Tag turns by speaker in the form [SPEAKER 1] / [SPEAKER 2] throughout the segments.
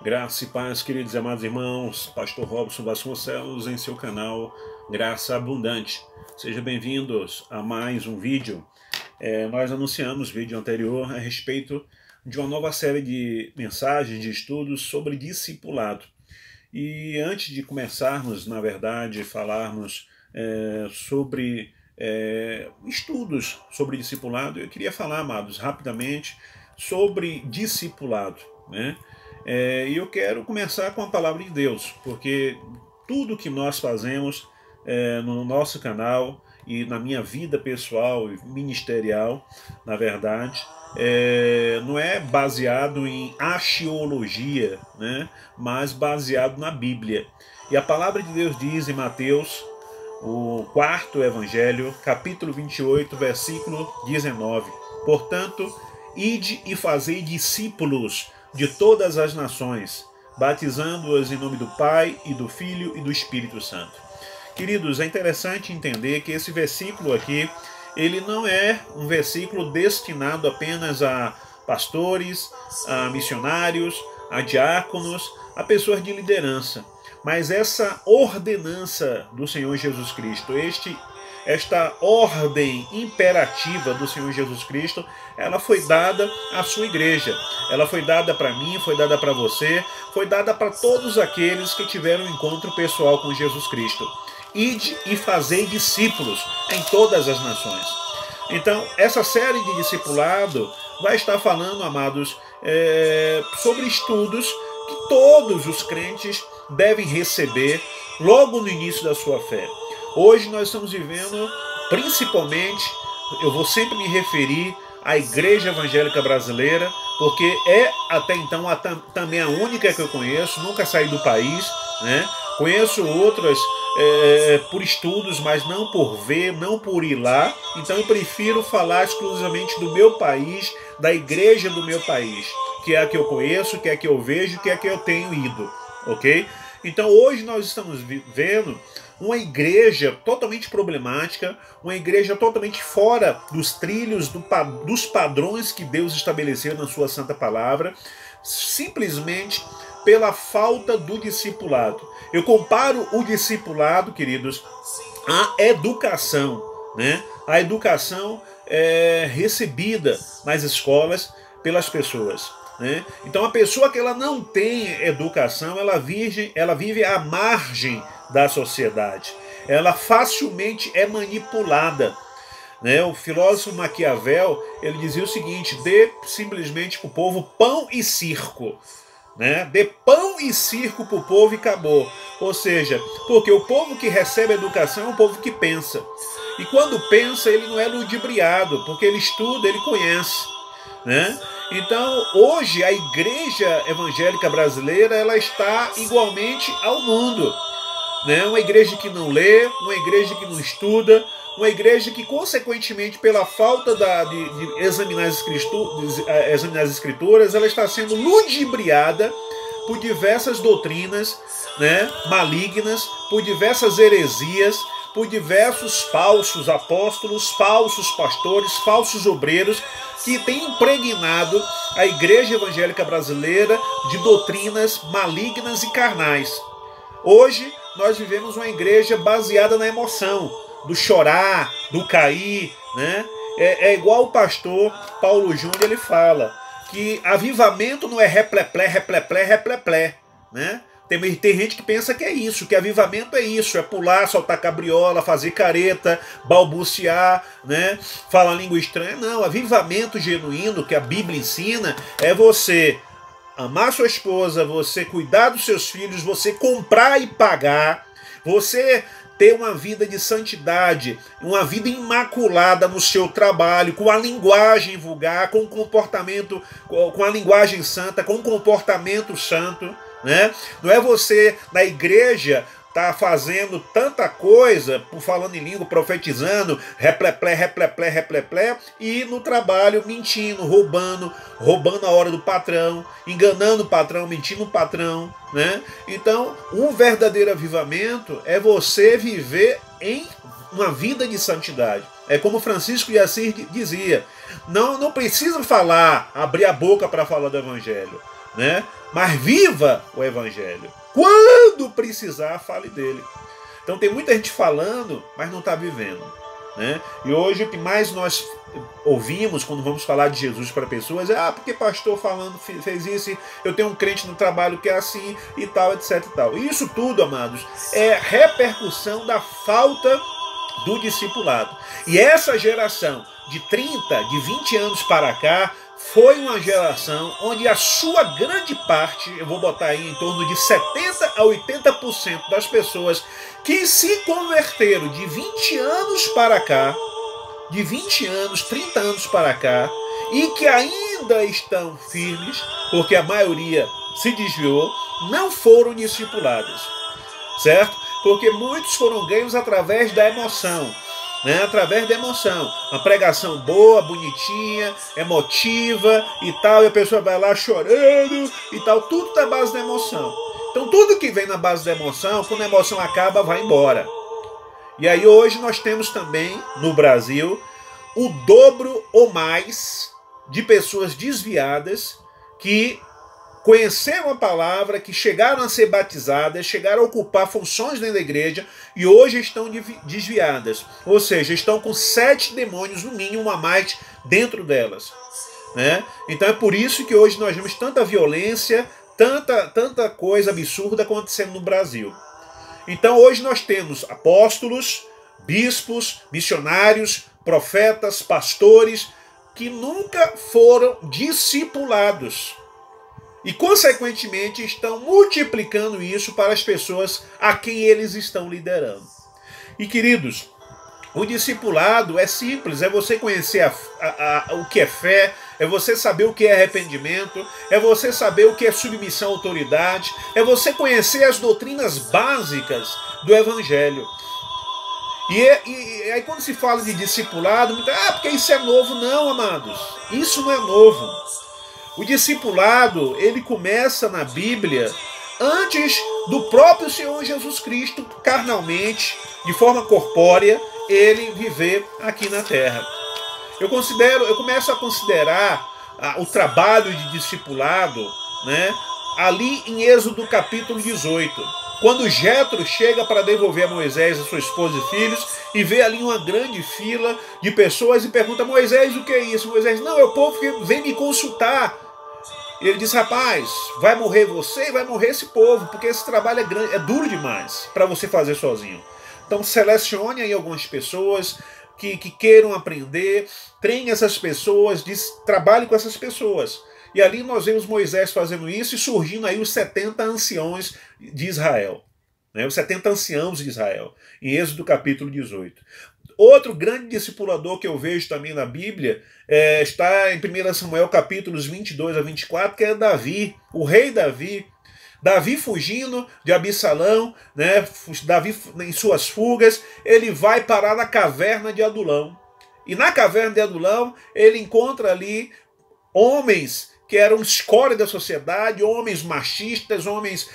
[SPEAKER 1] Graça e paz, queridos e amados irmãos, Pastor Robson Vasconcelos em seu canal Graça Abundante. Sejam bem-vindos a mais um vídeo. Nós anunciamos no vídeo anterior a respeito de uma nova série de mensagens, de estudos sobre discipulado. E antes de começarmos, na verdade, falarmos sobre estudos sobre discipulado, eu queria falar, amados, rapidamente sobre discipulado, né? E eu quero começar com a palavra de Deus, porque tudo que nós fazemos no nosso canal e na minha vida pessoal e ministerial, na verdade, não é baseado em axiologia, né, mas baseado na Bíblia. E a palavra de Deus diz em Mateus, o quarto evangelho, capítulo 28, versículo 19: Portanto, ide e fazei discípulos de todas as nações, batizando-as em nome do Pai, e do Filho e do Espírito Santo. Queridos, é interessante entender que esse versículo aqui, ele não é um versículo destinado apenas a pastores, a missionários, a diáconos, a pessoas de liderança, mas essa ordenança do Senhor Jesus Cristo, esta ordem imperativa do Senhor Jesus Cristo, ela foi dada à sua igreja. Ela foi dada para mim, foi dada para você, foi dada para todos aqueles que tiveram um encontro pessoal com Jesus Cristo. Ide e fazei discípulos em todas as nações. Então, essa série de discipulado vai estar falando, amados, sobre estudos que todos os crentes devem receber logo no início da sua fé. Hoje nós estamos vivendo, principalmente, eu vou sempre me referir à Igreja Evangélica Brasileira, porque é até então também a única que eu conheço, nunca saí do país, né? Conheço outras por estudos, mas não por ver, não por ir lá. Então eu prefiro falar exclusivamente do meu país, da igreja do meu país, que é a que eu conheço, que é a que eu vejo, que é a que eu tenho ido, ok? Então hoje nós estamos vendo uma igreja totalmente problemática, uma igreja totalmente fora dos trilhos, dos padrões que Deus estabeleceu na sua santa palavra, simplesmente pela falta do discipulado. Eu comparo o discipulado, queridos, à educação, né? A educação recebida nas escolas pelas pessoas, né? Então a pessoa que ela não tem educação, ela vive à margem da sociedade. Ela facilmente é manipulada, né? O filósofo Maquiavel, ele dizia o seguinte: dê simplesmente para o povo pão e circo, né? Dê pão e circo para o povo e acabou. Ou seja, porque o povo que recebe educação é um povo que pensa. E quando pensa, ele não é ludibriado, porque ele estuda, ele conhece, né? Então, hoje, a igreja evangélica brasileira, ela está igualmente ao mundo, né? Uma igreja que não lê, uma igreja que não estuda, uma igreja que, consequentemente, pela falta de examinar as escrituras, ela está sendo ludibriada por diversas doutrinas, né, malignas, por diversas heresias, por diversos falsos apóstolos, falsos pastores, falsos obreiros, que têm impregnado a igreja evangélica brasileira de doutrinas malignas e carnais. Hoje nós vivemos uma igreja baseada na emoção, do chorar, do cair, né? É igual o pastor Paulo Júnior, ele fala que avivamento não é repleplé, repleplé, repleplé, né? Tem gente que pensa que é isso, que avivamento é isso, é pular, soltar cabriola, fazer careta, balbuciar, né? Falar língua estranha. Não, avivamento genuíno que a Bíblia ensina é você amar sua esposa, você cuidar dos seus filhos, você comprar e pagar, você ter uma vida de santidade, uma vida imaculada no seu trabalho, com a linguagem vulgar, com o comportamento, com a linguagem santa, com o comportamento santo, né? Não é você na igreja tá fazendo tanta coisa, por falando em língua, profetizando, repleplé, repleplé, repleplé, e no trabalho mentindo, roubando a hora do patrão, enganando o patrão, mentindo o patrão, né? Então, um verdadeiro avivamento é você viver em uma vida de santidade. É como Francisco de Assis dizia: não precisa falar, abrir a boca para falar do evangelho. né? Mas viva o Evangelho. Quando precisar, fale dele. Então tem muita gente falando, mas não está vivendo, né? E hoje o que mais nós ouvimos quando vamos falar de Jesus para pessoas é: porque pastor falando fez isso, eu tenho um crente no trabalho que é assim e tal, etc e tal. E isso tudo, amados, é repercussão da falta do discipulado. E essa geração de 30, de 20 anos para cá, foi uma geração onde a sua grande parte, eu vou botar aí em torno de 70 a 80% das pessoas que se converteram de 20 anos para cá, de 20 anos, 30 anos para cá, e que ainda estão firmes, porque a maioria se desviou, não foram discipuladas, certo? Porque muitos foram ganhos através da emoção, né? Através da emoção. Uma pregação boa, bonitinha, emotiva e tal, e a pessoa vai lá chorando e tal, tudo na base da emoção. Então tudo que vem na base da emoção, quando a emoção acaba, vai embora. E aí hoje nós temos também, no Brasil, o dobro ou mais de pessoas desviadas que conheceram a palavra, que chegaram a ser batizadas, chegaram a ocupar funções dentro da igreja e hoje estão desviadas. Ou seja, estão com 7 demônios, no mínimo, a mais dentro delas, né? Então é por isso que hoje nós vemos tanta violência, tanta coisa absurda acontecendo no Brasil. Então hoje nós temos apóstolos, bispos, missionários, profetas, pastores, que nunca foram discipulados. E, consequentemente, estão multiplicando isso para as pessoas a quem eles estão liderando. E, queridos, o discipulado é simples, é você conhecer o que é fé, é você saber o que é arrependimento, é você saber o que é submissão à autoridade, é você conhecer as doutrinas básicas do Evangelho. E aí quando se fala de discipulado, porque isso é novo. Não, amados, isso não é novo. O discipulado, ele começa na Bíblia antes do próprio Senhor Jesus Cristo, carnalmente, de forma corpórea, ele viver aqui na terra. Eu começo a considerar o trabalho de discipulado, né, ali em Êxodo capítulo 18. Quando Jetro chega para devolver a Moisés, a sua esposa e filhos, e vê ali uma grande fila de pessoas e pergunta: Moisés, o que é isso? Moisés: não, é o povo que vem me consultar. E ele diz: rapaz, vai morrer você e vai morrer esse povo, porque esse trabalho é grande, é duro demais para você fazer sozinho. Então selecione aí algumas pessoas que queiram aprender, treine essas pessoas, trabalhe com essas pessoas. E ali nós vemos Moisés fazendo isso e surgindo aí os 70 anciões de Israel, né? Os 70 anciãos de Israel, em Êxodo capítulo 18. Outro grande discipulador que eu vejo também na Bíblia está em 1 Samuel capítulos 22 a 24, que é Davi, o rei Davi. Davi fugindo de Absalão, né? Davi em suas fugas, ele vai parar na caverna de Adulão. E na caverna de Adulão ele encontra ali homens que eram escória da sociedade, homens machistas, homens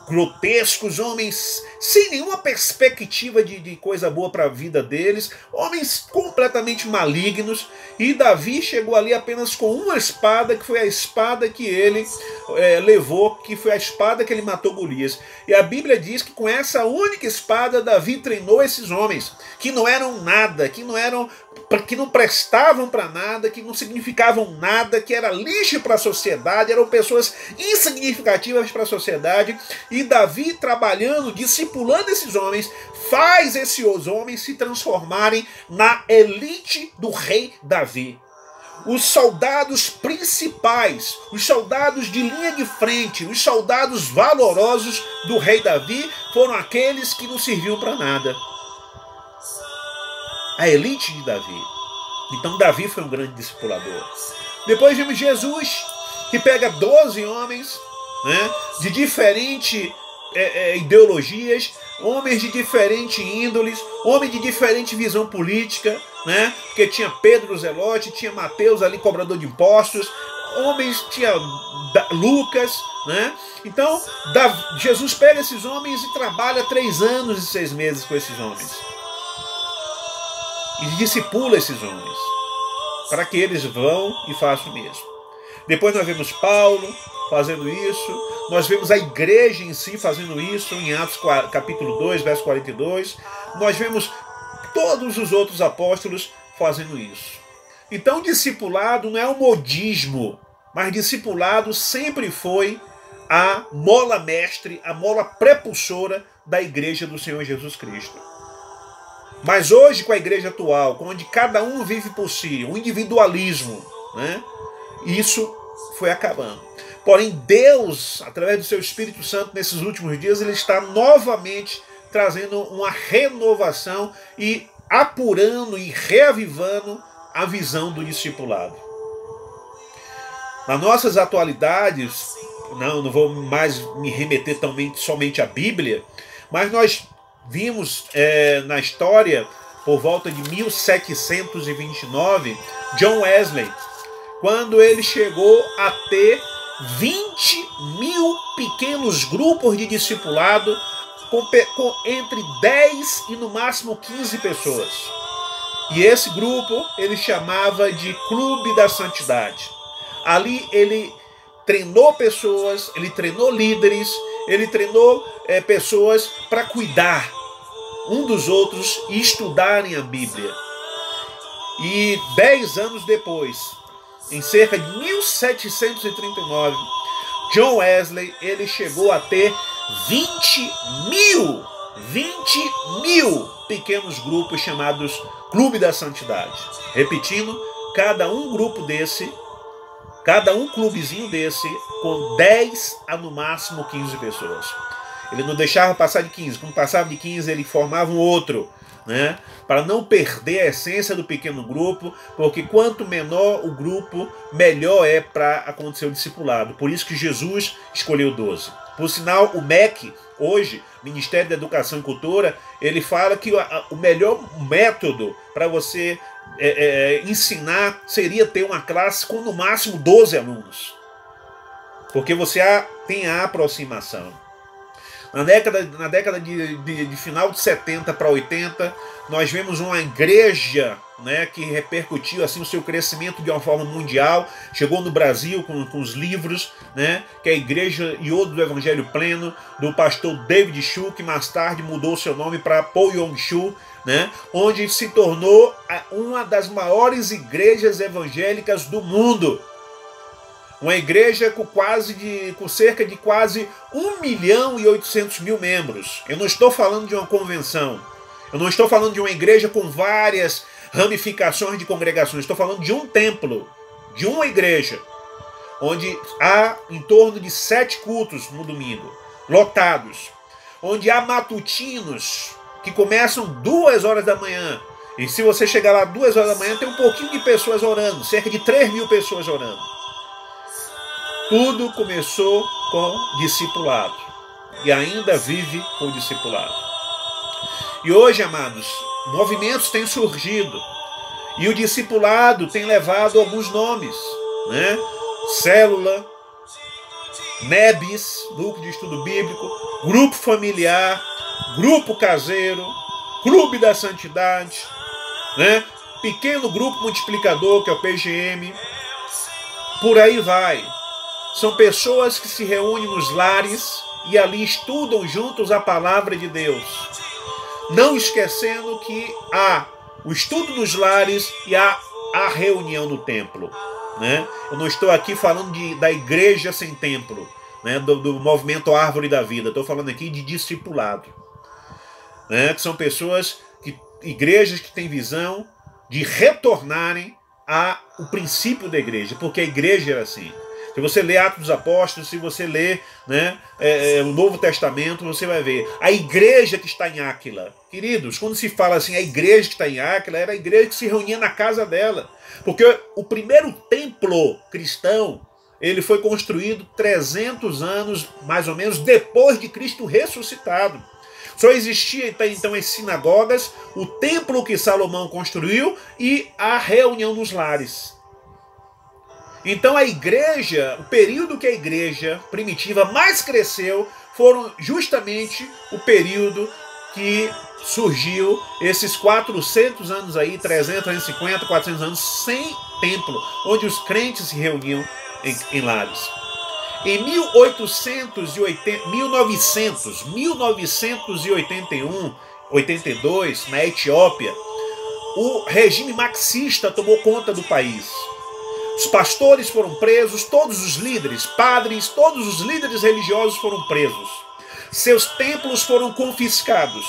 [SPEAKER 1] grotescos, homens sem nenhuma perspectiva de coisa boa para a vida deles, homens completamente malignos, e Davi chegou ali apenas com uma espada, que foi a espada que ele levou, que foi a espada que ele matou Golias. E a Bíblia diz que com essa única espada Davi treinou esses homens, que não eram nada, que não prestavam para nada, que não significavam nada, que era lixo para a sociedade, eram pessoas insignificativas para a sociedade. E Davi, trabalhando, discipulando esses homens, faz esses homens se transformarem na elite do rei Davi. Os soldados principais, os soldados de linha de frente, os soldados valorosos do rei Davi foram aqueles que não serviam para nada. A elite de Davi. Então Davi foi um grande discipulador. Depois vimos Jesus, que pega 12 homens, né, de diferentes ideologias, homens de diferentes índoles, homens de diferente visão política, né, porque tinha Pedro Zelote, tinha Mateus ali, cobrador de impostos, homens, tinha Lucas, né? Então Jesus pega esses homens e trabalha 3 anos e 6 meses com esses homens. E discipula esses homens, para que eles vão e façam o mesmo. Depois nós vemos Paulo fazendo isso, nós vemos a igreja em si fazendo isso, em Atos capítulo 2, verso 42, nós vemos todos os outros apóstolos fazendo isso. Então discipulado não é um modismo, mas discipulado sempre foi a mola mestre, a mola prepulsora da igreja do Senhor Jesus Cristo. Mas hoje, com a igreja atual, onde cada um vive por si, o individualismo, né, isso foi acabando. Porém, Deus, através do seu Espírito Santo, nesses últimos dias, ele está novamente trazendo uma renovação e apurando e reavivando a visão do discipulado. Nas nossas atualidades, não vou mais me remeter somente à Bíblia, mas nós vimos na história, por volta de 1729, John Wesley, quando ele chegou a ter 20 mil pequenos grupos de discipulado com entre 10 e no máximo 15 pessoas. E esse grupo ele chamava de Clube da Santidade. Ali ele treinou pessoas, ele treinou líderes, ele treinou pessoas para cuidar um dos outros e estudarem a Bíblia. E 10 anos depois, em cerca de 1739, John Wesley ele chegou a ter 20 mil pequenos grupos chamados Clube da Santidade. Repetindo, cada um clubezinho desse, com 10 a no máximo 15 pessoas. Ele não deixava passar de 15. Quando passava de 15, ele formava um outro, né? Para não perder a essência do pequeno grupo, porque quanto menor o grupo, melhor é para acontecer o discipulado. Por isso que Jesus escolheu 12. Por sinal, o MEC, hoje, Ministério da Educação e Cultura, ele fala que o melhor método para você ensinar seria ter uma classe com no máximo 12 alunos. Porque você tem a aproximação. Na década de final de 70 para 80, nós vemos uma igreja, né, que repercutiu assim, o seu crescimento de uma forma mundial. Chegou no Brasil com os livros, né, que é a Igreja Iodo do Evangelho Pleno, do pastor David Chu, que mais tarde mudou seu nome para Paul Yong Chu, né, onde se tornou uma das maiores igrejas evangélicas do mundo. Uma igreja com cerca de quase 1.800.000 membros. Eu não estou falando de uma convenção. Eu não estou falando de uma igreja com várias ramificações de congregações. Estou falando de um templo, de uma igreja, onde há em torno de 7 cultos no domingo, lotados. Onde há matutinos que começam 2 horas da manhã. E se você chegar lá 2 horas da manhã, tem um pouquinho de pessoas orando, cerca de 3.000 pessoas orando. Tudo começou com discipulado e ainda vive com discipulado. E hoje, amados, movimentos têm surgido e o discipulado tem levado alguns nomes, né? Célula, NEBs, Núcleo de Estudo Bíblico, Grupo Familiar, Grupo Caseiro, Clube da Santidade, né? Pequeno Grupo Multiplicador, que é o PGM, por aí vai. São pessoas que se reúnem nos lares e ali estudam juntos a palavra de Deus. Não esquecendo que há o estudo nos lares e há a reunião no templo, né? Eu não estou aqui falando da igreja sem templo, né? do movimento Árvore da Vida. Estou falando aqui de discipulado, né? Que são igrejas que têm visão de retornarem ao princípio da igreja, porque a igreja era assim. Se você lê Atos dos Apóstolos, se você lê, né, o Novo Testamento, você vai ver a igreja que está em Áquila. Queridos, quando se fala assim, a igreja que está em Áquila, era a igreja que se reunia na casa dela. Porque o primeiro templo cristão, ele foi construído 300 anos, mais ou menos, depois de Cristo ressuscitado. Só existia então as sinagogas, o templo que Salomão construiu e a reunião nos lares. Então a igreja, o período que a igreja primitiva mais cresceu, foram justamente o período que surgiu esses 400 anos aí, 300, 350, 400 anos sem templo, onde os crentes se reuniam em lares. Em 1981, 82, na Etiópia, o regime marxista tomou conta do país. Os pastores foram presos, todos os líderes, padres, todos os líderes religiosos foram presos. Seus templos foram confiscados.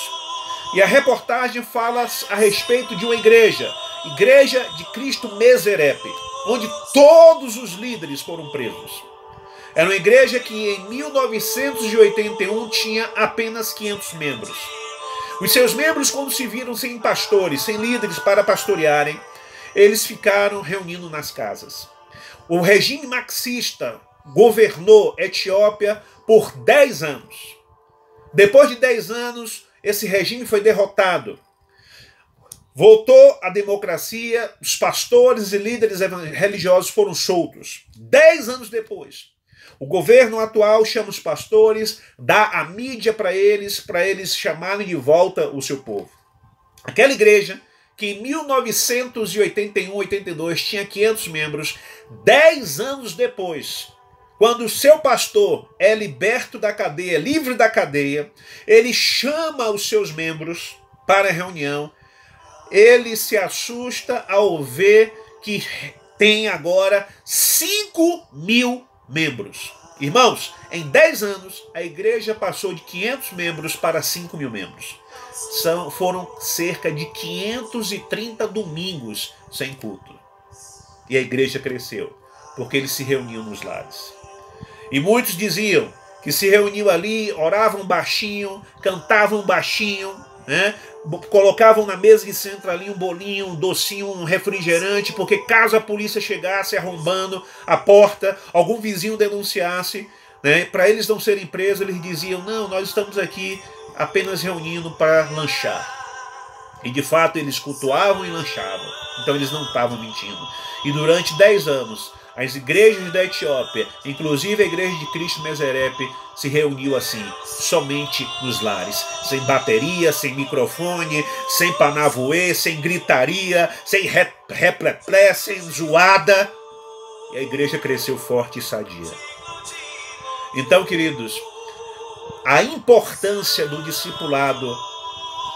[SPEAKER 1] E a reportagem fala a respeito de uma igreja, Igreja de Cristo Meserepe, onde todos os líderes foram presos. Era uma igreja que em 1981 tinha apenas 500 membros. Os seus membros, quando se viram sem pastores, sem líderes para pastorearem, eles ficaram reunindo nas casas. O regime marxista governou Etiópia por 10 anos. Depois de 10 anos, esse regime foi derrotado. Voltou a democracia, os pastores e líderes religiosos foram soltos. 10 anos depois, o governo atual chama os pastores, dá a mídia para eles chamarem de volta o seu povo. Aquela igreja que em 1981, 82 tinha 500 membros, 10 anos depois, quando o seu pastor é liberto da cadeia, livre da cadeia, ele chama os seus membros para a reunião. Ele se assusta ao ver que tem agora 5.000 membros. Irmãos, em 10 anos, a igreja passou de 500 membros para 5.000 membros. Foram cerca de 530 domingos sem culto. E a igreja cresceu, porque eles se reuniam nos lares. E muitos diziam que se reuniam ali, oravam baixinho, cantavam baixinho, né? Colocavam na mesa de centro ali um bolinho, um docinho, um refrigerante, porque caso a polícia chegasse arrombando a porta, algum vizinho denunciasse, né, para eles não serem presos, eles diziam: não, nós estamos aqui apenas reunindo para lanchar. E de fato eles cultuavam e lanchavam. Então eles não estavam mentindo. E durante 10 anos, as igrejas da Etiópia, inclusive a igreja de Cristo Meserepe, se reuniu assim, somente nos lares, sem bateria, sem microfone, sem panavoê, sem gritaria, sem repleplé, sem zoada. E a igreja cresceu forte e sadia. Então, queridos, a importância do discipulado,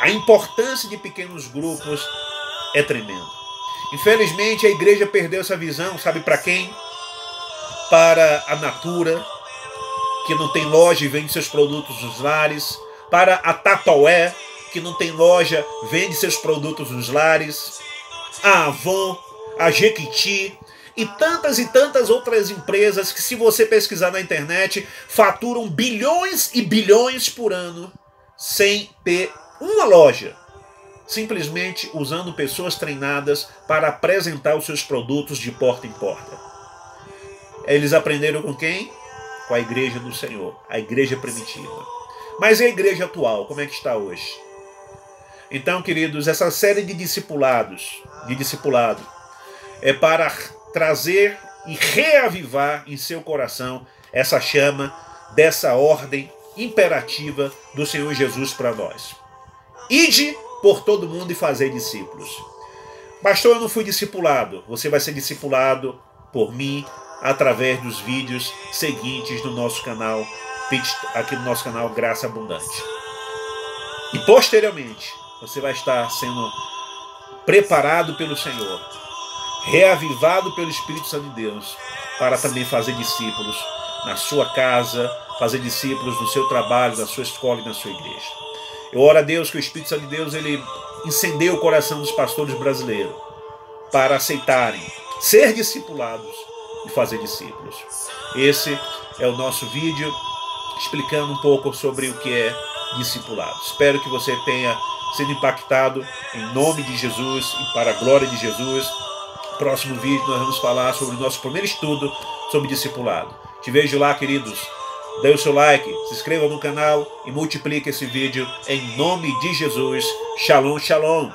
[SPEAKER 1] a importância de pequenos grupos é tremenda. Infelizmente, a igreja perdeu essa visão, sabe para quem? Para a Natura, que não tem loja e vende seus produtos nos lares. Para a Tatuapé, que não tem loja, vende seus produtos nos lares. A Avon, a Jequiti e tantas outras empresas que, se você pesquisar na internet, faturam bilhões e bilhões por ano sem ter uma loja. Simplesmente usando pessoas treinadas para apresentar os seus produtos de porta em porta. Eles aprenderam com quem? Com a igreja do Senhor, a igreja primitiva. Mas e a igreja atual, como é que está hoje? Então, queridos, essa série de discipulado, é para trazer e reavivar em seu coração essa chama dessa ordem imperativa do Senhor Jesus para nós. Ide por todo mundo e fazer discípulos. Pastor, eu não fui discipulado. Você vai ser discipulado por mim através dos vídeos seguintes no nosso canal, aqui no nosso canal Graça Abundante. E posteriormente, você vai estar sendo preparado pelo Senhor, reavivado pelo Espírito Santo de Deus, para também fazer discípulos na sua casa, fazer discípulos no seu trabalho, na sua escola e na sua igreja. Eu oro a Deus que o Espírito Santo de Deus ele incendeie o coração dos pastores brasileiros para aceitarem ser discipulados e fazer discípulos. Esse é o nosso vídeo explicando um pouco sobre o que é discipulado. Espero que você tenha sido impactado em nome de Jesus e para a glória de Jesus. Próximo vídeo nós vamos falar sobre o nosso primeiro estudo sobre discipulado. Te vejo lá, queridos. Dê o seu like, se inscreva no canal e multiplique esse vídeo em nome de Jesus. Shalom, shalom.